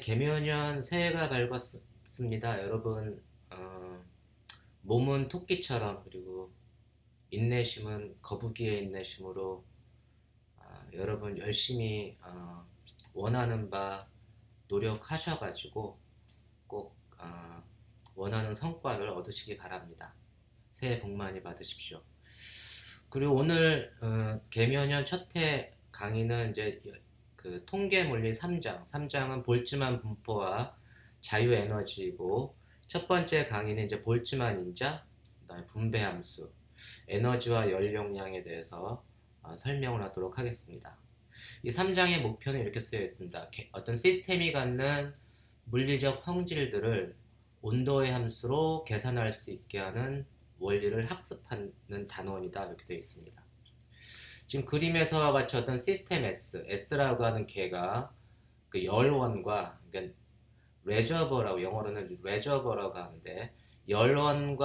개묘년 새해가 밝았습니다. 여러분, 몸은 토끼처럼 그리고 인내심은 거북이의 인내심으로 여러분 열심히 원하는 바 노력하셔가지고 꼭 원하는 성과를 얻으시기 바랍니다. 새해 복 많이 받으십시오. 그리고 오늘 개묘년 첫 해 강의는 이제 그 통계물리 3장, 3장은 볼츠만 분포와 자유에너지이고 첫 번째 강의는 이제 볼츠만 인자, 그다음에 분배함수, 에너지와 연용량에 대해서 설명을 하도록 하겠습니다. 이 3장의 목표는 이렇게 쓰여 있습니다. 어떤 시스템이 갖는 물리적 성질들을 온도의 함수로 계산할 수 있게 하는 원리를 학습하는 단원이다 이렇게 되어 있습니다. 지금 그림에서와 같이 어떤 시스템 S라고 하는 개가 그 열원과 그러니까 레저버라고 영어로는 레저버라고 하는데 열원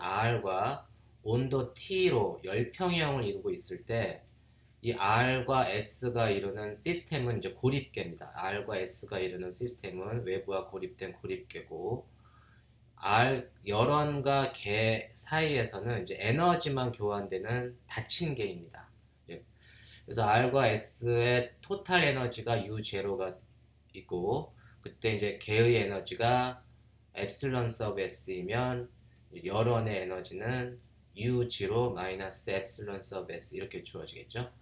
R과 온도 T로 열평형을 이루고 있을 때 이 R과 S가 이루는 시스템은 이제 고립계입니다. R과 S가 이루는 시스템은 외부와 고립된 고립계고 열원과 개 사이에서는 이제 에너지만 교환되는 닫힌 계입니다. 그래서 R과 S의 토탈 에너지가 U0가 있고 그때 이제 개의 에너지가 엡실론 서브 S이면 열원의 에너지는 U0 마이너스 엡실론 서브 S 이렇게 주어지겠죠.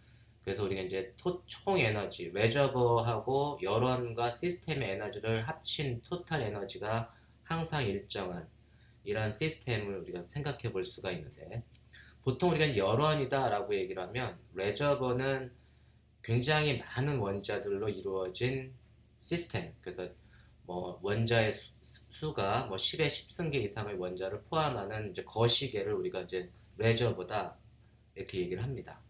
그래서 우리가 이제 총 에너지, 레저버하고 열원과 시스템의 에너지를 합친 토탈 에너지가 항상 일정한 이런 시스템을 우리가 생각해 볼 수가 있는데 보통 우리가 열원이다 라고 얘기를 하면 레저버는 굉장히 많은 원자들로 이루어진 시스템, 그래서 뭐 원자의 수가 뭐 10의 10승계 이상의 원자를 포함하는 이제 거시계를 우리가 이제 레저버다 이렇게 얘기를 합니다.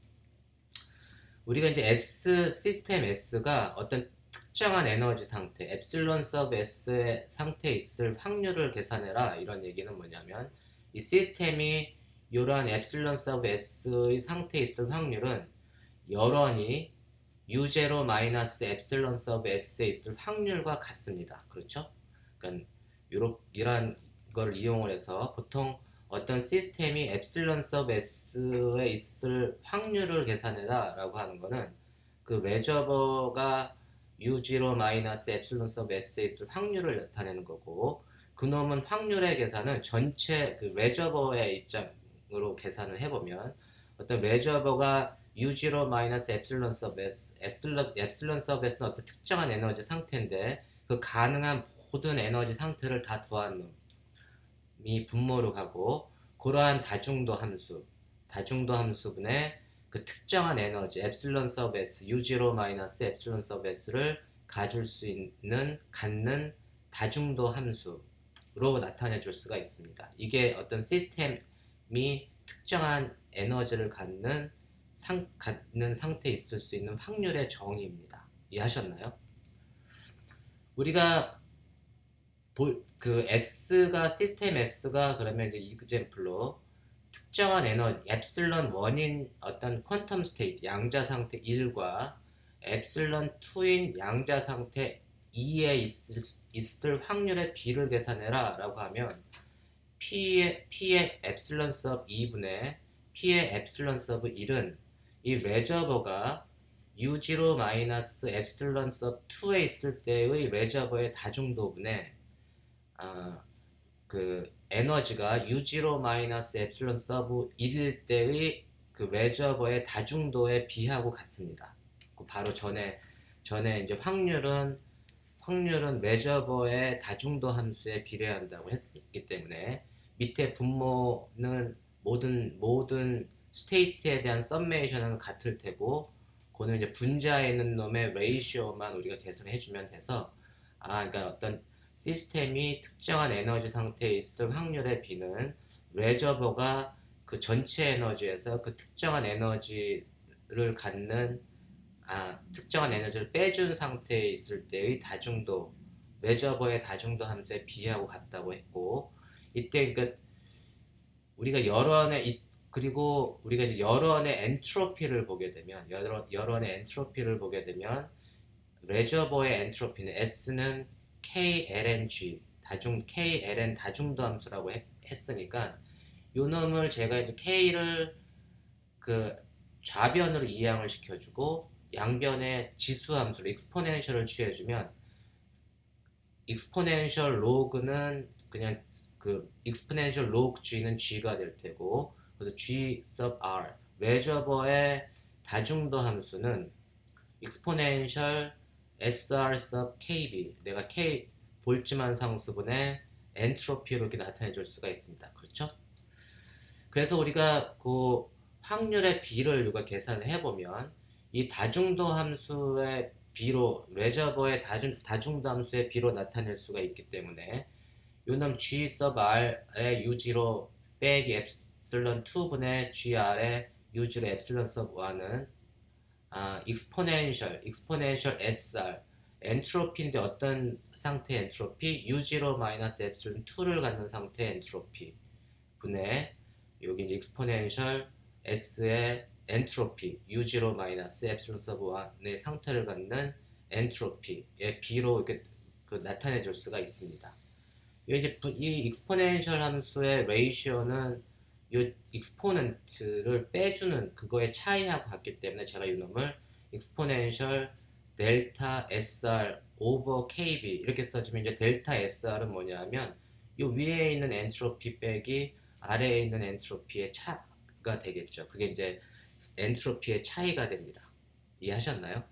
우리가 이제 시스템 S가 어떤 특정한 에너지 상태, 엡실론 서브 S의 상태에 있을 확률을 계산해라 이런 얘기는 뭐냐면 이 시스템이 이러한 엡실론 서브 S의 상태에 있을 확률은 열원이 U0 마이너스 엡실론 서브 S에 있을 확률과 같습니다. 그렇죠? 그러니까 이러한 걸 이용을 해서 보통 어떤 시스템이 엡실론 서브 S에 있을 확률을 계산해라 라고 하는 거는 그 레저버가 U0 마이너스 엡실론 서브 S에 있을 확률을 나타내는 거고 그놈은 확률의 계산은 전체 그 레저버의 입장으로 계산을 해보면 어떤 레저버가 U0 마이너스 엡실론 서브 S, 엡실론 서브 S는 어떤 특정한 에너지 상태인데 그 가능한 모든 에너지 상태를 다 더한 놈이 분모로 가고 그러한 다중도 함수분의 그 특정한 에너지 엡실론 서브 S, U0 마이너스 엡실론 서브 S를 가질 수 있는 갖는 다중도 함수로 나타내 줄 수가 있습니다. 이게 어떤 시스템이 특정한 에너지를 갖는 상태에 있을 수 있는 확률의 정의입니다. 이해하셨나요? 우리가 그 시스템 S가 그러면 이제 이그젠플로 특정한 에너지 엡실론 1인 어떤 퀀텀 스테이트 양자 상태 1과 엡실론 2인 양자 상태 2에 있을 확률의 비를 계산해라 라고 하면 P의 엡실론 서브 2분의 P의 엡실론 서브 1은 이 레저버가 U0 마이너스 엡실론 서브 2에 있을 때의 레저버의 다중도분의 그 에너지가 U0 마이너스 엡실론 서브 1일 때의 그 레저버의 다중도에 비하고 같습니다. 바로 전에 이제 확률은 레저버의 다중도 함수에 비례한다고 했기 때문에 밑에 분모는 모든 스테이트에 대한 썸메이션은 같을 테고 그거는 이제 분자에 있는 놈의 레이시오만 우리가 계산해 주면 돼서 그러니까 어떤 시스템이 특정한 에너지 상태에 있을 확률의 비는 레저버가 그 전체 에너지에서 그 특정한 에너지를 갖는 특정한 에너지를 빼준 상태에 있을 때의 다중도 레저버의 다중도 함수에 비하고 같다고 했고 이때 그러니까 우리가 그리고 우리가 이제 열원의 엔트로피를 보게 되면 레저버의 엔트로피는 S는 KLNG KLN 다중도 함수라고 했으니까 요 놈을 제가 이제 K를 그 좌변으로 이항을 시켜주고 양변에 지수 함수로 익스포넨셜을 취해주면 익스포넨셜 로그는 그냥 그 익스포넨셜 로그 G는 G가 될 테고 그래서 G sub R 레저버의 다중도 함수는 익스포넨셜 SR sub KB 내가 K 볼츠만 상수분의 엔트로피로 이렇게 나타내 줄 수가 있습니다. 그렇죠? 그래서 우리가 그 확률의 비를 우리가 계산을 해보면 이 다중도 함수의 비로 레저버의 다중도 함수의 비로 나타낼 수가 있기 때문에 요놈 G sub R의 U0 빼기 엡실론 2분의 GR의 U0 엡실론 sub 1은 익스포넨셜 SR 엔트로피인데 어떤 상태의 엔트로피? U0 마이너스 엡실론 2를 갖는 상태의 엔트로피 분의 여기 이제 익스포넨셜 S의 엔트로피 U0 마이너스 엡실론 서브 1의 상태를 갖는 엔트로피의 B로 이렇게 나타내 줄 수가 있습니다. 이 익스포넨셜 함수의 레이시오는 이 익스포넌트를 빼주는 그거의 차이하고 같기 때문에 제가 이 놈을 익스포넨셜 델타 SR 오버 KB 이렇게 써주면 이제 델타 SR은 뭐냐 하면 이 위에 있는 엔트로피 빼기 아래에 있는 엔트로피의 차가 되겠죠. 그게 이제 엔트로피의 차이가 됩니다. 이해하셨나요?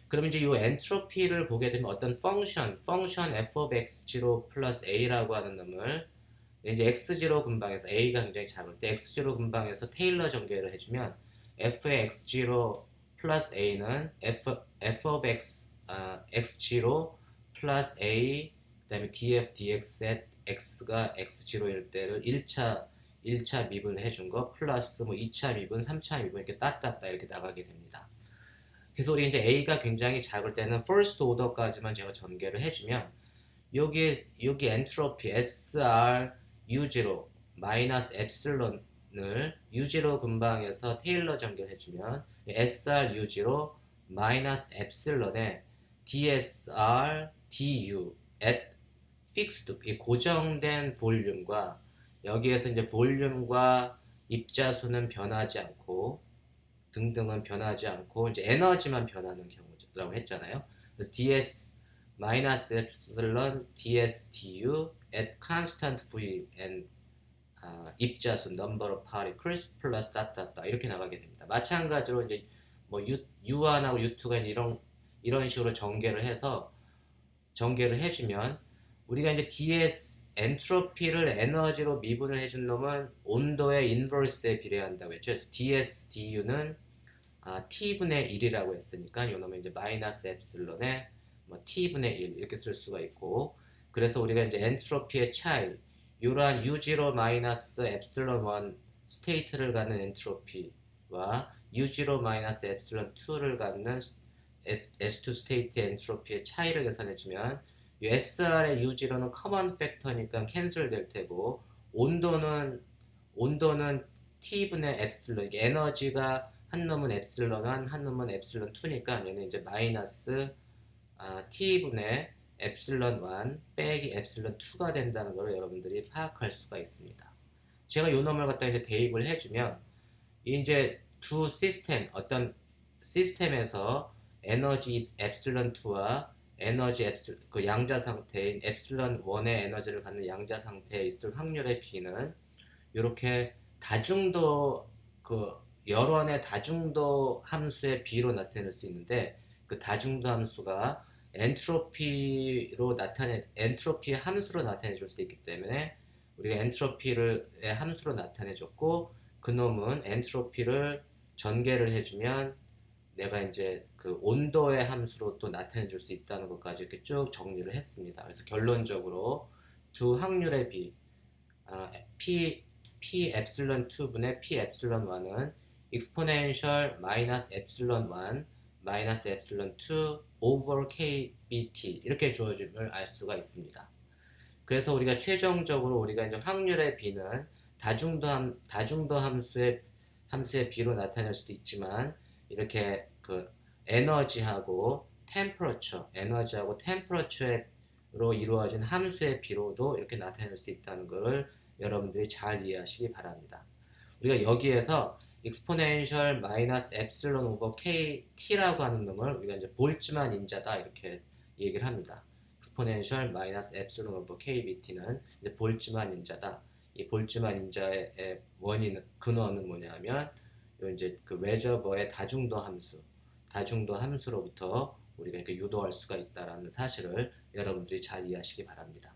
그러면 이제 이 엔트로피를 보게 되면 어떤 펑션 f of x0 플러스 a라고 하는 놈을 이제 x0 근방에서 a가 굉장히 작을 때 x0 근방에서 테일러 전개를 해주면 f의 x0 플러스 a는 f of x0 플러스 a 그다음에 df dx의 x가 x0일 때를 1차 미분을 해준 거 플러스 뭐 2차 미분, 3차 미분 이렇게 따따따 이렇게 나가게 됩니다. 그래서 우리 이제 a가 굉장히 작을 때는 first order까지만 제가 전개를 해주면 여기 엔트로피 SR U0 마이너스 엡실론을 U0 근방에서 테일러 전개를 해주면 SR U0 마이너스 엡실론에 DSR DU at fixed 이 고정된 볼륨과 여기에서 이제 볼륨과 입자수는 변하지 않고 등등은 변하지 않고 이제 에너지만 변하는 경우라고 했잖아요. 그래서 ds 마이너스 엡실론 ds du at constant v and 입자수 number of particles 플러스 따따따 이렇게 나가게 됩니다. 마찬가지로 이제 뭐 U1하고 U2가 이제 이런 식으로 전개를 해주면 우리가 이제 ds 엔트로피를 에너지로 미분을 해준 놈은 온도의 인버스에 비례한다고 했죠. 그래서 ds du는 t분의 1이라고 했으니까 이 놈은 이제 마이너스 엡실론에 뭐 t분의 1 이렇게 쓸 수가 있고 그래서 우리가 이제 엔트로피의 차이 이러한 U0 마이너스 엡실론 1 스테이트를 갖는 엔트로피와 U0 마이너스 엡실론 2를 갖는 S2 스테이트 엔트로피의 차이를 계산해주면 SR의 U0는 커먼 팩터니까 캔슬 될 테고 온도는 T분의 엡실론 이게 에너지가 한 놈은 엡실론 1, 한 놈은 엡실론 2니까 얘는 이제 마이너스 T분의 엡실론 1 빼기 엡실론 2가 된다는 걸 여러분들이 파악할 수가 있습니다. 제가 요 놈을 갖다 이제 대입을 해주면 이제 두 시스템 어떤 시스템에서 에너지 엡실론 2와 에너지 그 양자 상태인 엡실론 1의 에너지를 갖는 양자 상태에 있을 확률의 비는 이렇게 다중도 여론의 다중도 함수의 비로 나타낼 수 있는데 그 다중도 함수가 엔트로피 함수로 나타내 줄 수 있기 때문에 우리가 엔트로피를 함수로 나타내 줬고 그놈은 엔트로피를 전개를 해주면 내가 이제 그 온도의 함수로 또 나타내 줄 수 있다는 것까지 이렇게 쭉 정리를 했습니다. 그래서 결론적으로 두 확률의 비 P 엡실론 2분의 P 엡실론 1은 exponential 마이너스 엡실론 1 마이너스 엡실론 2 over KBT 이렇게 주어짐을 알 수가 있습니다. 그래서 우리가 최종적으로 우리가 이제 확률의 비는 다중도 함수의 비로 나타낼 수도 있지만 이렇게 그 에너지하고 temperature, 에너지하고 temperature로 이루어진 함수의 비로도 이렇게 나타낼 수 있다는 것을 여러분들이 잘 이해하시기 바랍니다. 우리가 여기에서 exponential 마이너스 epsilon over kt라고 하는 놈을 우리가 이제 볼츠만 인자다 이렇게 얘기를 합니다. exponential 마이너스 epsilon over kbt는 이제 볼츠만 인자다. 이 볼츠만 인자의 원인 근원은 뭐냐면 요 이제 그 웨저버의 다중도 함수로부터 우리가 이렇게 유도할 수가 있다라는 사실을 여러분들이 잘 이해하시기 바랍니다.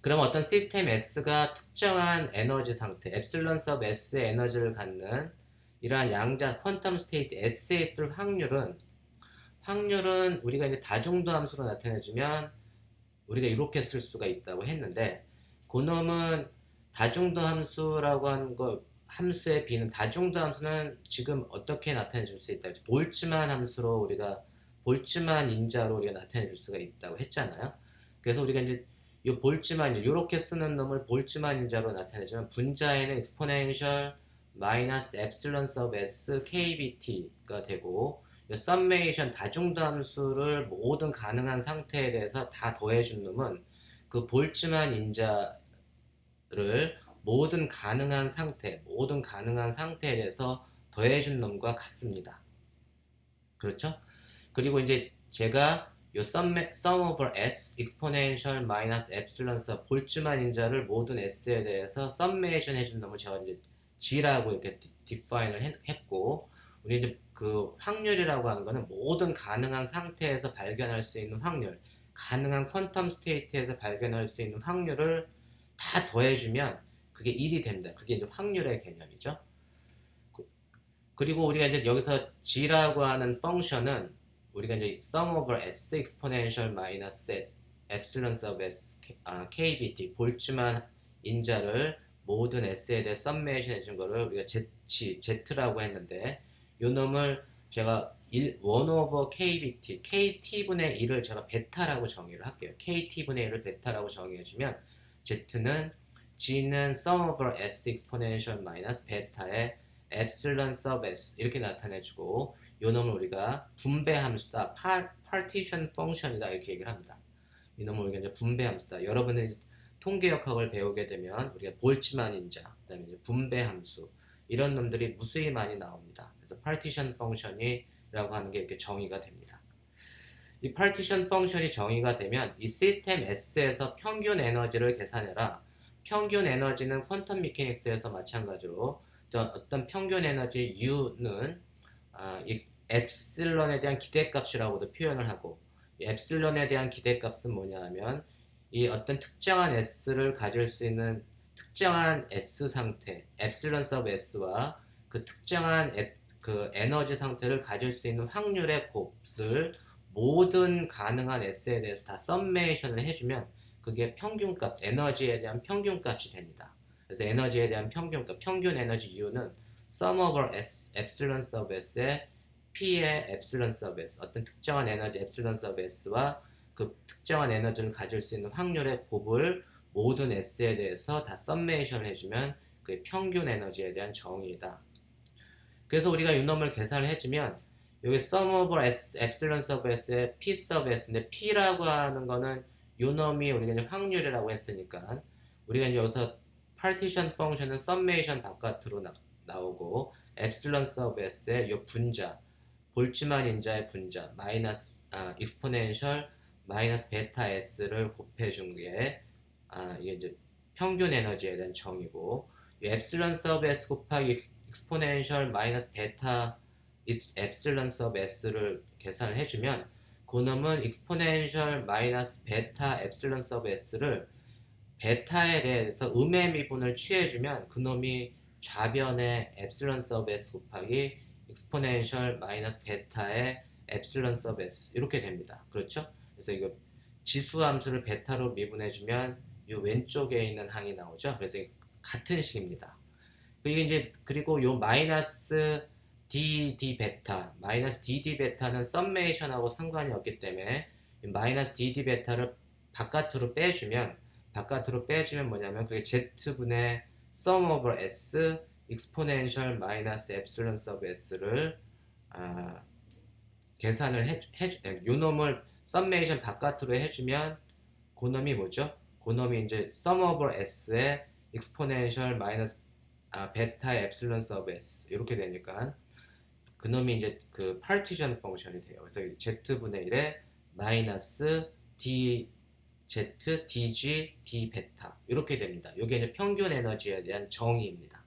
그럼 어떤 시스템 S가 특정한 에너지 상태, epsilon sub S의 에너지를 갖는 이러한 양자 퀀텀 스테이트 S에 있을 확률은 우리가 이제 다중도 함수로 나타내주면 우리가 이렇게 쓸 수가 있다고 했는데, 그놈은 다중도 함수라고 하는 거, 함수의 B는 다중도 함수는 지금 어떻게 나타내 줄 수 있다? 볼츠만 함수로 우리가 볼츠만 인자로 우리가 나타내 줄 수가 있다고 했잖아요. 그래서 우리가 이제 이 볼츠만 인자 이렇게 쓰는 놈을 볼츠만 인자로 나타내지만 분자에는 exponential 마이너스 epsilon sub s kbt가 되고 썸메이션 다중도 함수를 모든 가능한 상태에 대해서 다 더해준 놈은 그 볼츠만 인자를 모든 가능한 상태에 대해서 더해준 놈과 같습니다. 그렇죠? 그리고 이제 제가 요 sum over s exponential 마이너스 epsilon sub 볼츠만 인자를 모든 s에 대해서 summation 해준 놈을 제가 이제 g라고 이렇게 디파인을 했고, 우리 이제 그 확률이라고 하는 거는 모든 가능한 상태에서 발견할 수 있는 확률, 가능한 퀀텀 스테이트에서 발견할 수 있는 확률을 다 더해주면 그게 1이 됩니다. 그게 이제 확률의 개념이죠. 그리고 우리가 이제 여기서 g라고 하는 펑션은 우리가 이제 sum over s exponential minus s epsilon sub s kbt 볼츠만 인자를 모든 s에 대해 썸메이션 해준 거를 우리가 z라고 했는데, 요 놈을 제가 1 over kbt kt분의 1을 제가 베타라고 정의를 할게요. kt분의 1을 베타라고 정의해주면 z는 g는 sum over s exponential minus 베타의 epsilon sub s 이렇게 나타내주고, 요 놈을 우리가 분배 함수다, partition function이다 이렇게 얘기를 합니다. 이 놈을 우리가 이제 분배 함수다. 여러분들이 통계역학을 배우게 되면 우리가 볼츠만 인자, 그다음에 이제 분배 함수 이런 놈들이 무수히 많이 나옵니다. 그래서 partition function이라고 하는 게 이렇게 정의가 됩니다. 이 partition function이 정의가 되면 이 시스템 S에서 평균 에너지를 계산해라. 평균 에너지는 퀀텀 미케닉스에서 마찬가지로 어떤 평균 에너지 U는 이 엡실론에 대한 기대값이라고도 표현을 하고, 이 엡실론에 대한 기대값은 뭐냐 하면 이 어떤 특정한 S를 가질 수 있는 특정한 S 상태, 엡실론 서브 S와 그 특정한 그 에너지 상태를 가질 수 있는 확률의 곱을 모든 가능한 S에 대해서 다 썸메이션을 해주면 그게 평균값, 에너지에 대한 평균값이 됩니다. 그래서 에너지에 대한 평균값, 평균 에너지 U는 sum over S, epsilon sub S의 P의 epsilon sub S, 어떤 특정한 에너지 epsilon sub S와 그 특정한 에너지를 가질 수 있는 확률의 곱을 모든 S에 대해서 다 썸메이션을 해주면 그 평균 에너지에 대한 정의이다. 그래서 우리가 이 놈을 계산을 해주면 여기 sum over S, epsilon sub S의 P sub S인데 P라고 하는 거는 이 놈이 우리가 이제 확률이라고 했으니까 우리가 이제 여기서 partition function은 summation 바깥으로 나오고 epsilon sub S의 이 분자, 볼츠만 인자의 분자 마이너스 exponential 마이너스 베타 S를 곱해준 게 이게 이제 평균 에너지에 대한 정의고, 이 epsilon sub S 곱하기 exponential 마이너스 베타 epsilon sub S를 계산을 해주면 그놈은 exponential 마이너스 베타 epsilon sub S를 베타에 대해서 음의 미분을 취해주면 그놈이 좌변의 epsilon sub S 곱하기 exponential 마이너스 베타의 epsilon sub S 이렇게 됩니다. 그렇죠? 그래서 이거 지수함수를 베타로 미분해주면 이 왼쪽에 있는 항이 나오죠. 그래서 같은 식입니다. 그리고 요 마이너스 dd 베타, 마이너스 dd 베타는 썸메이션하고 상관이 없기 때문에 마이너스 dd 베타를 바깥으로 빼주면 뭐냐면 그게 z분의 sum over s exponential 마이너스 epsilon sub s를 계산을 요놈을 썸메이션 바깥으로 해주면 그놈이 뭐죠? 그놈이 이제 sum over s의 exponential 마이너스 베타 엡실론 서브 s 이렇게 되니까 그놈이 이제 그 파티션 펑션이 돼요. 그래서 z분의 1에 마이너스 d z dg d 베타 이렇게 됩니다. 이게 이제 평균 에너지에 대한 정의입니다.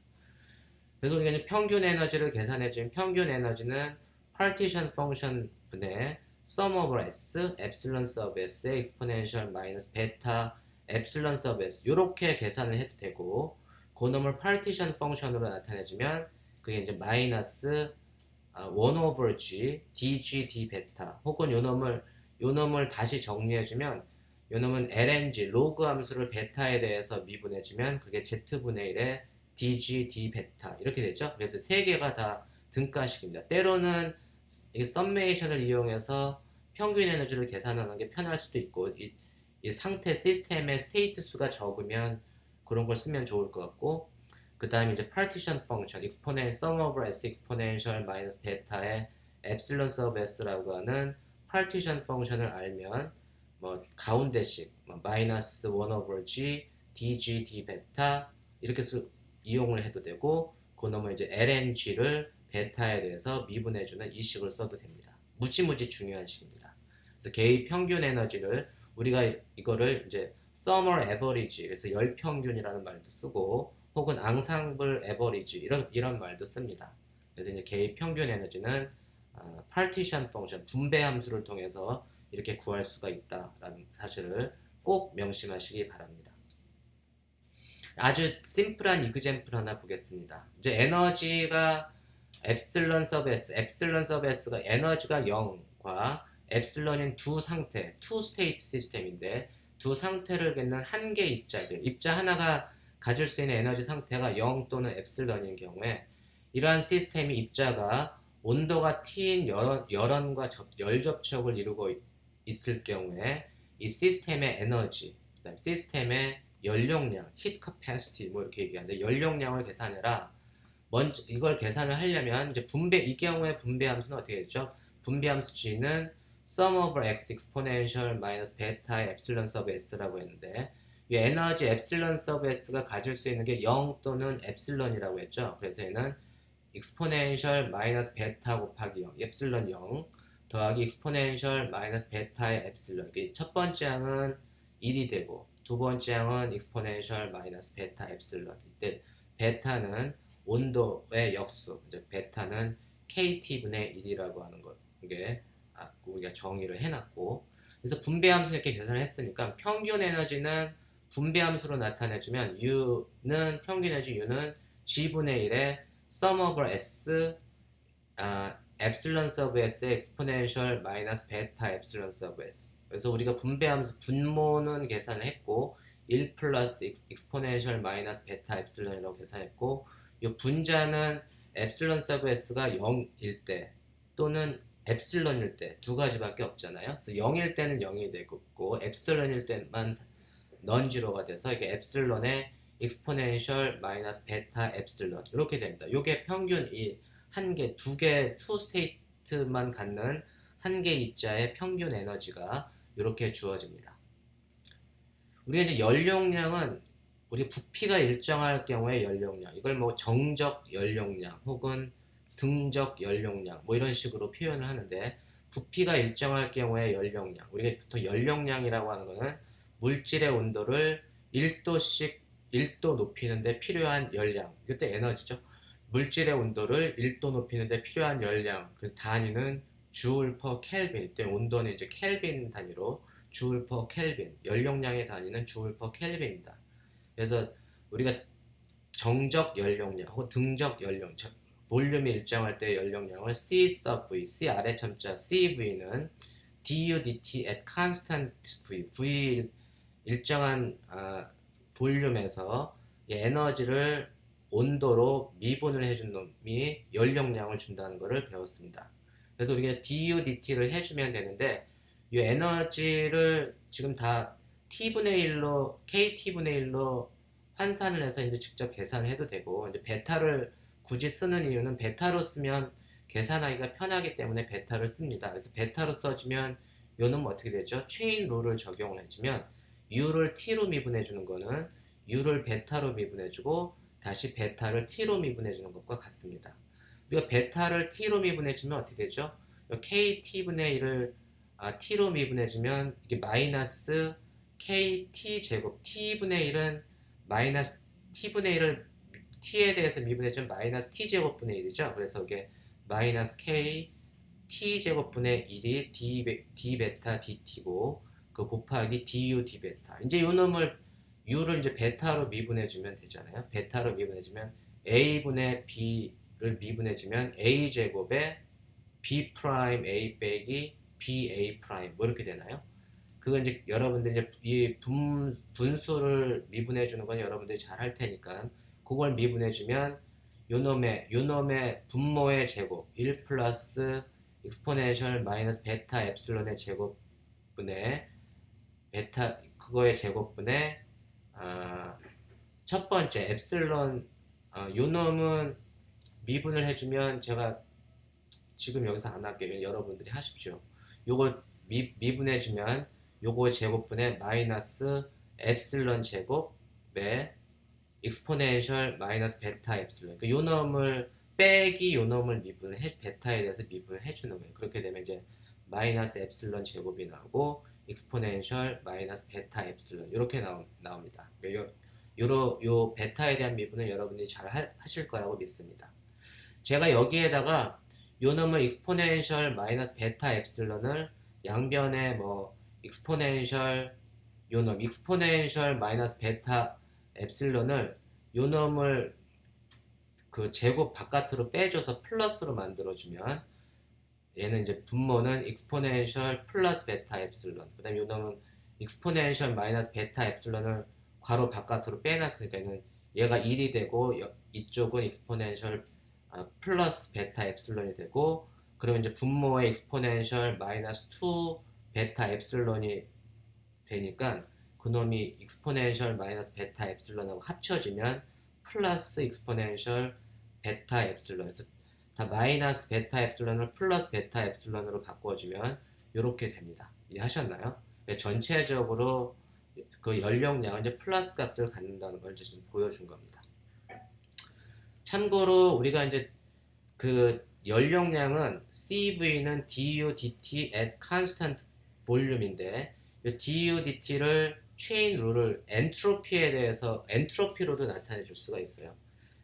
그래서 우리가 이제 평균 에너지를 계산해주면 평균 에너지는 파티션 펑션 분의 sum over s epsilon sub s의 exponential 마이너스 베타 epsilon sub s 이렇게 계산을 해도 되고 그놈을 파티션 펑션으로 나타내주면 그게 이제 마이너스 1 over g dg d 베타 혹은 요놈을 다시 정리해주면 요놈은 lng 로그 함수를 베타에 대해서 미분해주면 그게 z분의 1의 dg d 베타 이렇게 되죠. 그래서 세 개가 다 등가식입니다. 때로는 이 썸메이션을 이용해서 평균 에너지를 계산하는 게 편할 수도 있고 이 상태 시스템의 스테이트 수가 적으면 그런 걸 쓰면 좋을 것 같고 그 다음에 이제 파티션 펑션 exponential sum over s exponential 마이너스 베타의 epsilon sub s라고 하는 파티션 펑션을 알면 뭐 가운데식 마이너스 1 over g dg d 베타 이렇게 이용을 해도 되고 그놈을 이제 lng를 베타에 대해서 미분해주는 이 식을 써도 됩니다. 무지무지 중요한 식입니다. 그래서 개의 평균 에너지를 우리가 이거를 이제 thermal average 그래서 열 평균이라는 말도 쓰고 혹은 앙상블 에버리지 이런 말도 씁니다. 그래서 이제 개의 평균 에너지는 파티션 펑션 분배 함수를 통해서 이렇게 구할 수가 있다라는 사실을 꼭 명심하시기 바랍니다. 아주 심플한 이그젬플 하나 보겠습니다. 이제 에너지가 엡실론 서브 s가 에너지가 0과 엡실론인 두 상태, 투 스테이트 시스템인데 두 상태를 갖는 한 개의 입자들, 입자 하나가 가질 수 있는 에너지 상태가 0 또는 엡실론인 경우에 이러한 시스템이 입자가 온도가 T인 열원과 열 접촉을 이루고 있을 경우에 이 시스템의 에너지, 그다음 시스템의 연용량, heat capacity 뭐 이렇게 얘기하는데 연용량을 계산해라. 먼저 이걸 계산을 하려면 이제 이 경우에 분배 함수는 어떻게 되죠? 분배 함수 G는 sum over x exponential minus 베타의 epsilon sub s라고 했는데 이 에너지 epsilon sub s가 가질 수 있는 게 0 또는 epsilon이라고 했죠. 그래서 얘는 exponential minus 베타 곱하기 0, epsilon 0 더하기 exponential minus 베타의 epsilon. 첫 번째 항은 1이 되고 두 번째 항은 exponential minus 베타 epsilon. 이때 베타는 온도의 역수, 이제 베타는 KT분의 1이라고 하는 것, 이게 우리가 정의를 해놨고, 그래서 분배함수 이렇게 계산을 했으니까 평균 에너지는 분배함수로 나타내주면 U는 평균 에너지 U는 G분의 1의 sum over S epsilon sub S의 exponential 마이너스 베타 epsilon sub S. 그래서 우리가 분배함수 분모는 계산을 했고 1 플러스 exponential 마이너스 베타 epsilon이라고 계산했고 이 분자는 epsilon sub S가 0일 때 또는 epsilon일 때 두 가지밖에 없잖아요. 그래서 0일 때는 0이 되고 epsilon일 때만 넌지로가 돼서 이게 epsilon의 exponential 마이너스 베타 epsilon 이렇게 됩니다. 이게 평균 한 개, 두 개, 투 스테이트만 갖는 한 개 입자의 평균 에너지가 이렇게 주어집니다. 우리가 이제 연용량은 우리 부피가 일정할 경우에 연용량, 이걸 뭐 정적 연용량 혹은 등적 연용량 뭐 이런 식으로 표현을 하는데 부피가 일정할 경우에 연용량, 우리가 보통 연용량이라고 하는 것은 물질의 온도를 1도씩 1도 높이는데 필요한 열량, 이때 에너지죠. 물질의 온도를 1도 높이는데 필요한 열량, 그 단위는 주울 퍼 켈빈, 이때 온도는 이제 켈빈 단위로 주울 퍼 켈빈, 연용량의 단위는 주울 퍼 켈빈입니다. 그래서 우리가 정적 연용량 혹은 등적 연용량, 볼륨이 일정할 때 연용량을 C sub V, C 아래 첨자 CV는 du dt at constant V, V 일정한 볼륨에서 에너지를 온도로 미분을 해준 놈이 연용량을 준다는 것을 배웠습니다. 그래서 우리가 du dt를 해주면 되는데 이 에너지를 지금 다 t분의 1로 kt분의 1로 환산을 해서 이제 직접 계산을 해도 되고 이제 베타를 굳이 쓰는 이유는 베타로 쓰면 계산하기가 편하기 때문에 베타를 씁니다. 그래서 베타로 써주면 요놈은 어떻게 되죠? 체인 룰을 적용을 해주면 U를 T로 미분해주는 거는 U를 베타로 미분해주고 다시 베타를 T로 미분해주는 것과 같습니다. 우리가 베타를 T로 미분해주면 어떻게 되죠? KT분의 1을 T로 미분해주면 이게 마이너스 KT 제곱 T분의 1은 마이너스 T분의 1을 T에 대해서 미분해주면 마이너스 T제곱분의 1이죠. 그래서 이게 마이너스 K T제곱분의 1이 D 베타 DT고 그 곱하기 DU D 베타. 이제 요 놈을 U를 이제 베타로 미분해주면 되잖아요. 베타로 미분해주면 A분의 B를 미분해주면 A제곱에 B 프라임 A 빼기 B A 프라임 뭐 이렇게 되나요? 그건 이제 여러분들 이제 이 분수를 미분해 주는 건 여러분들이 잘 할 테니까 그걸 미분해 주면 요놈의 분모의 제곱 1 플러스 익스포넨셜 마이너스 베타 엡실론의 제곱분의 베타 그거의 제곱분의 첫 번째 엡실론 요놈은 미분을 해주면 제가 지금 여기서 안 할게요. 여러분들이 하십시오. 요거 미분해주면 요거 제곱분의 마이너스 엡실론 제곱에 익스포넨셜 마이너스 베타 엡실론. 요 놈을 빼기 요 놈을 베타에 대해서 미분을 해주는 거예요. 그렇게 되면 이제 마이너스 엡실론 제곱이 나오고 익스포넨셜 마이너스 베타 엡실론 이렇게 나옵니다. 요 베타에 대한 미분은 여러분들이 잘 하실 거라고 믿습니다. 제가 여기에다가 요 놈을 익스포넨셜 마이너스 베타 엡실론을 양변에 뭐 익스포넨셜 요놈 익스포넨셜 마이너스 베타 엡실론을 요 놈을 그 제곱 바깥으로 빼줘서 플러스로 만들어주면 얘는 이제 분모는 익스포넨셜 플러스 베타 엡실론 그 다음에 요 놈은 익스포넨셜 마이너스 베타 엡실론을 괄호 바깥으로 빼놨으니까 얘가 1이 되고 이쪽은 익스포넨셜 플러스 베타 엡실론이 되고 그러면 이제 분모의 익스포넨셜 마이너스 2 베타 엡실론이 되니까 그놈이 익스포넨셜 마이너스 베타 엡실론하고 합쳐지면 플러스 익스포넨셜 베타 엡실론 그래서 다 마이너스 베타 엡실론을 플러스 베타 엡실론으로 바꿔주면 이렇게 됩니다. 이해하셨나요? 전체적으로 그 연령량은 이제 플러스 값을 갖는다는 걸 이제 좀 보여준 겁니다. 참고로 우리가 이제 그 연령량은 CV는 du dt at constant volume인데 이 du dt를 체인 룰을 엔트로피에 대해서 엔트로피로도 나타내 줄 수가 있어요.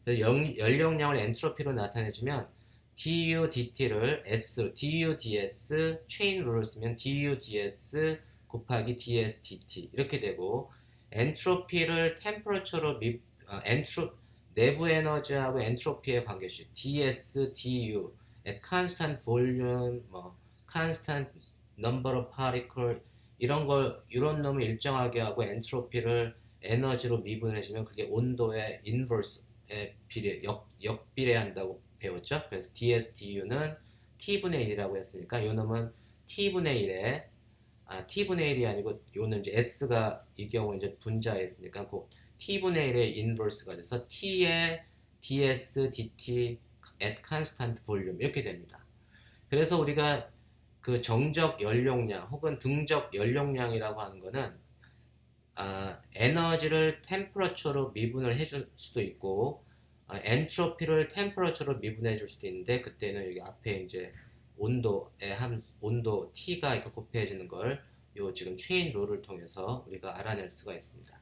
그래서 연령량을 엔트로피로 나타내 주면 du dt를 s du ds 체인 룰을 쓰면 du ds 곱하기 ds dt 이렇게 되고 엔트로피를 템퍼러처로 내부 에너지하고 엔트로피의 관계식 ds du at constant volume 뭐 constant number of particle 이런 놈을 일정하게 하고 엔트로피를 에너지로 미분해주면 그게 온도의 인버스에 역비례한다고 배웠죠. 그래서 ds du는 t분의 1이라고 했으니까 요 놈은 t분의 1에 t분의 1이 아니고 요는 이제 s가 이 경우 이제 분자에 있으니까 그 t분의 1의 인버스가 돼서 t의 ds dt at constant volume 이렇게 됩니다. 그래서 우리가 그 정적 연용량 혹은 등적 연용량이라고 하는 거는 에너지를 템퍼러처로 미분을 해줄 수도 있고 엔트로피를 템퍼러처로 미분해 줄 수도 있는데 그때는 여기 앞에 이제 온도 T가 이렇게 곱해지는 걸 요 지금 체인 룰을 통해서 우리가 알아낼 수가 있습니다.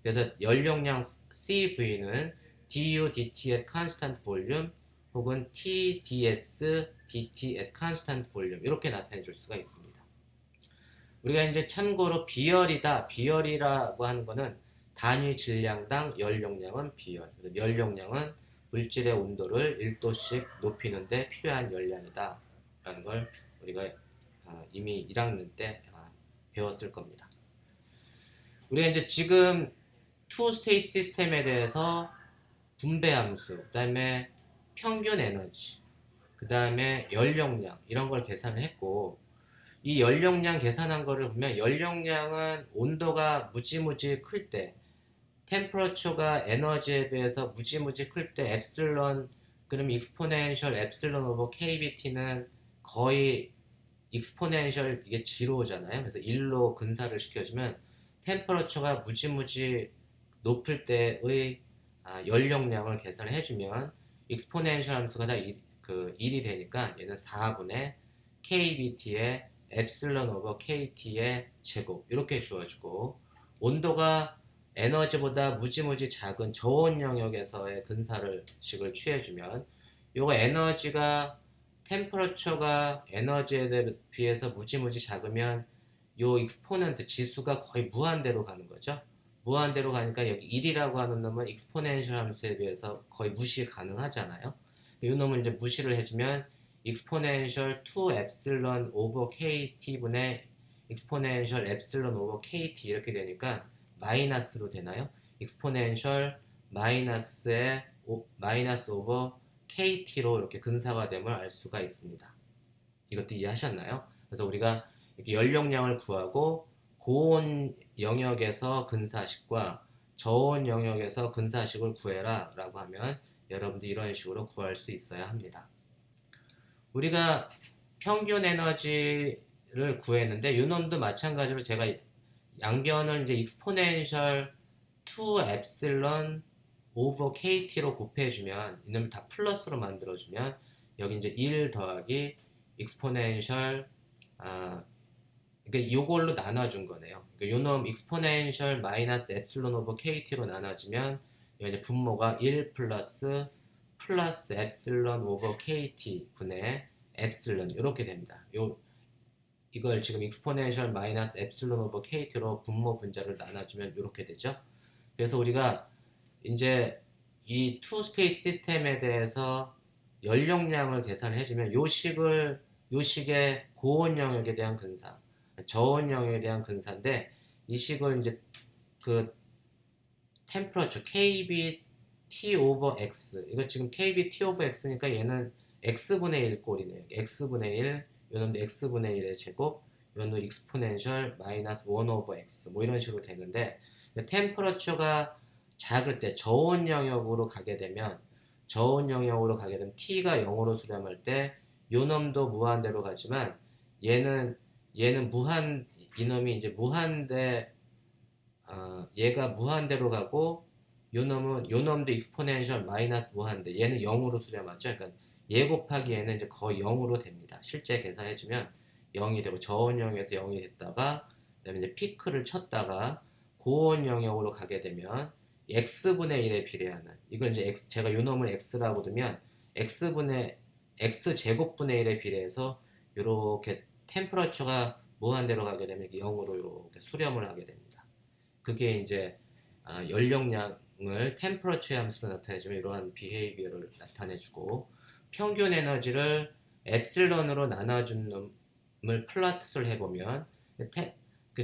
그래서 연용량 CV는 du dt at constant volume 혹은 T ds dt at constant volume 이렇게 나타내 줄 수가 있습니다. 우리가 이제 참고로 비열이라고 하는 거는 단위 질량당 연용량은 비열. 연용량은 물질의 온도를 1도씩 높이는데 필요한 열량이다 라는 걸 우리가 이미 1학년 때 배웠을 겁니다. 우리가 이제 지금 투 스테이트 시스템에 대해서 분배 함수, 그 다음에 평균 에너지, 그 다음에 연용량 이런 걸 계산을 했고 이 연용량 계산한 거를 보면 연용량은 온도가 무지무지 클 때 템퍼러처가 에너지에 비해서 무지무지 클 때 엡실론 그럼 익스포넨셜 엡실론 오버 KBT는 거의 익스포넨셜 이게 지로잖아요. 그래서 1로 근사를 시켜주면 템퍼러처가 무지무지 높을 때의 연력량을 계산을 해주면 익스포넨셜 함수가 다 그 1이 되니까 얘는 4분의 KBT의 엡실론 오버 KT의 제곱 이렇게 주어지고, 온도가 에너지보다 무지무지 작은 저온 영역에서의 근사를 식을 취해주면 요거 에너지가 템퍼러처가 에너지에 비해서 무지무지 작으면 요 익스포넌트 지수가 거의 무한대로 가는 거죠. 무한대로 가니까 여기 1이라고 하는 놈은 익스포넨셜 함수에 비해서 거의 무시 가능하잖아요. 이 놈을 이제 무시를 해주면 익스포넨셜 2 엡실론 오버 kt 분의 익스포넨셜 엡실론 오버 kt 이렇게 되니까 마이너스로 되나요? 익스포넨셜 마이너스의 마이너스 오버 kt로 이렇게 근사가 됨을 알 수가 있습니다. 이것도 이해하셨나요? 그래서 우리가 이렇게 연력량을 구하고 고온 영역에서 근사식과 저온 영역에서 근사식을 구해라 라고 하면 여러분들 이런 식으로 구할 수 있어야 합니다. 우리가 평균 에너지를 구했는데 이 놈도 마찬가지로 제가 양변을 이제 익스포넨셜 2 엡실론 오버 kt로 곱해주면 이놈을 다 플러스로 만들어주면 여기 이제 1 더하기 익스포넨셜 그러니까 요걸로 나눠준 거네요. 그러니까 요놈 익스포넨셜 마이너스 엡실론 오버 kt로 나눠지면 이제 분모가 1 플러스 엡실론 오버 kt 분의 엡실론 이렇게 됩니다. 이걸 지금 익스포넨셜 마이너스 엡실론 오버 kt로 분모 분자를 나눠주면 이렇게 되죠. 그래서 우리가 이제 이 투 스테이트 시스템에 대해서 연력량을 계산해주면 요 식의 고온 영역에 대한 근사, 저온 영역에 대한 근사인데 이 식을 이제 그 템퍼러처 kBT 오버 x, 이거 지금 kBT 오버 x니까 얘는 x분의 1 꼴이네요. x분의 1, 요놈도 x분의 1의 제곱, 요놈도 익스포넨셜 마이너스 1 오버 x 뭐 이런 식으로 되는데, 템퍼러처가 작을 때 저온 영역으로 가게 되면 t가 0으로 수렴할 때 요놈도 무한대로 가지만 얘는 이놈이 이제 무한대, 얘가 무한대로 가고 요놈도 익스포넨셜 마이너스 무한대, 얘는 0으로 수렴하죠. 그러니까 얘 곱하기 얘는 이제 거의 0으로 됩니다. 실제 계산해주면 0이 되고 저온 영역에서 0이 됐다가 그다음에 이제 피크를 쳤다가 고온 영역으로 가게 되면 x분의 1에 비례하는, 이걸 이제 제가 요놈을 x라고 두면 x제곱분의 1에 비례해서 이렇게 템퍼러처가 무한대로 가게 되면 0으로 이렇게 수렴을 하게 됩니다. 그게 이제 연력량을 템퍼러처의 함수로 나타내주면 이러한 비헤이비어를 나타내주고, 평균 에너지를 엡실론으로 나눠준 놈을 플러스를 해보면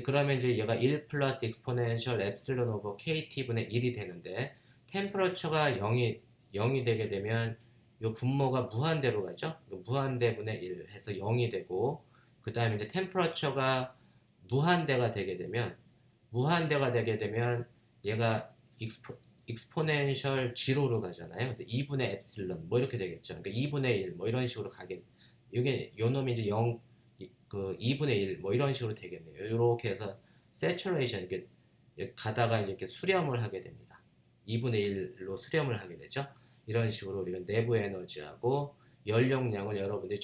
그러면 이제 얘가 1 플러스 익스포넨셜 엡실론 오버 kt분의 1이 되는데, 템퍼러처가 0이 되게 되면 요 분모가 무한대로 가죠. 무한대분의 1 해서 0이 되고, 그 다음에 이제 템퍼러처가 무한대가 되게 되면 얘가 익스포넨셜 지로로 가잖아요. 그래서 2분의 엡실론 뭐 이렇게 되겠죠. 그러니까 2분의 1 뭐 이런 식으로 가게, 요 놈이 이제 2분의 1 뭐 이런 식으로 되겠네요. 이렇게 해서 세츄레이션 이렇게 가다가 이렇게 수렴을 하게 됩니다. 2분의 1로 수렴을 하게 되죠. 이런 식으로 우리가 내부 에너지하고 연력량을 여러분들이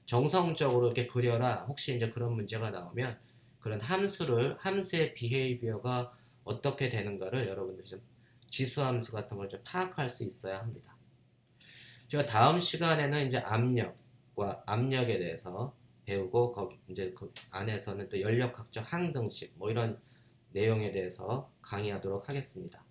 정성적으로 이렇게 그려라. 혹시 이제 그런 문제가 나오면 그런 함수의 비헤이비어가 어떻게 되는가를 여러분들이 좀 지수함수 같은 걸 좀 파악할 수 있어야 합니다. 제가 다음 시간에는 이제 압력에 대해서 배우고, 거기 이제 그 안에서는 또 연력학적 항등식 뭐 이런 내용에 대해서 강의하도록 하겠습니다.